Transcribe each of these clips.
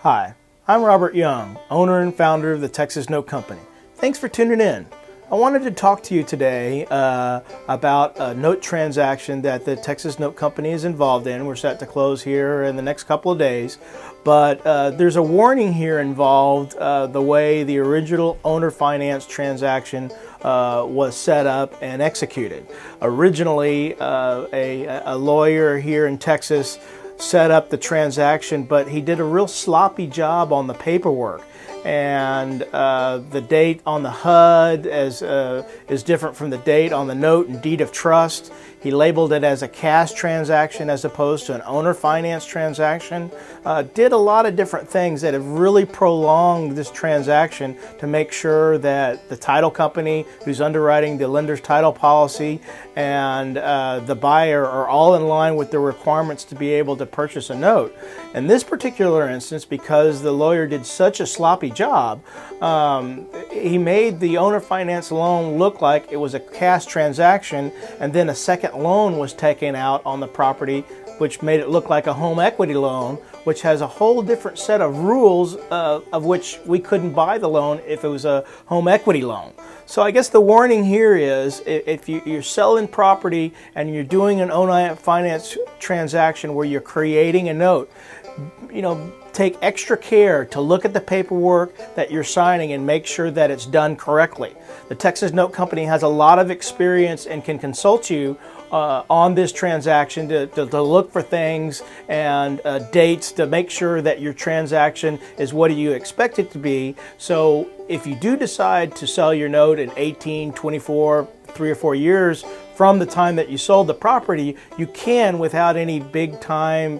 Hi, I'm Robert Young, owner and founder of the Texas Note Company. Thanks for tuning in. I wanted to talk to you today about a note transaction that the Texas Note Company is involved in. We're set to close here in the next couple of days, but there's a warning here involved the way the original owner finance transaction was set up and executed. Originally, a lawyer here in Texas set up the transaction, but he did a real sloppy job on the paperwork. And the date on the HUD is different from the date on the note and deed of trust. He labeled it as a cash transaction as opposed to an owner finance transaction. Did a lot of different things that have really prolonged this transaction to make sure that the title company who's underwriting the lender's title policy and the buyer are all in line with the requirements to be able to purchase a note. In this particular instance, because the lawyer did such a sloppy job, he made the owner finance loan look like it was a cash transaction, and then a second loan was taken out on the property, which made it look like a home equity loan, which has a whole different set of rules of which we couldn't buy the loan if it was a home equity loan. So I guess the warning here is if you're selling property and you're doing an owner finance transaction where you're creating a note, take extra care to look at the paperwork that you're signing and make sure that it's done correctly. The Texas Note Company has a lot of experience and can consult you on this transaction to look for things and dates to make sure that your transaction is what you expect it to be. So if you do decide to sell your note in 18, 24, 3 or 4 years from the time that you sold the property, you can, without any big time,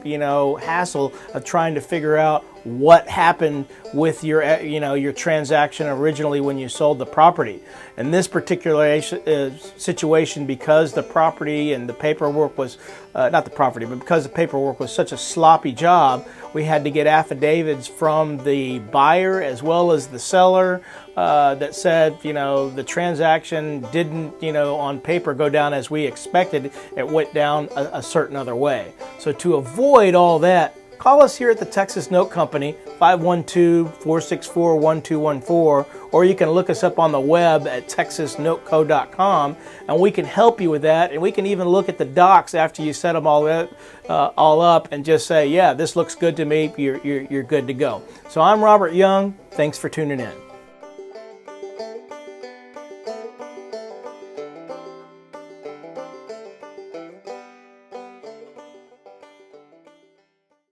hassle of trying to figure out what happened with your transaction originally when you sold the property. In this particular situation, because the property and the paperwork was, not the property, but because the paperwork was such a sloppy job, we had to get affidavits from the buyer as well as the seller that said, the transaction didn't, on paper go down as we expected. It went down a certain other way. So to avoid all that, call us here at the Texas Note Company, 512-464-1214, or you can look us up on the web at texasnoteco.com, and we can help you with that. And we can even look at the docs after you set them all up and just say, yeah, this looks good to me, you're good to go. So I'm Robert Young. Thanks for tuning in.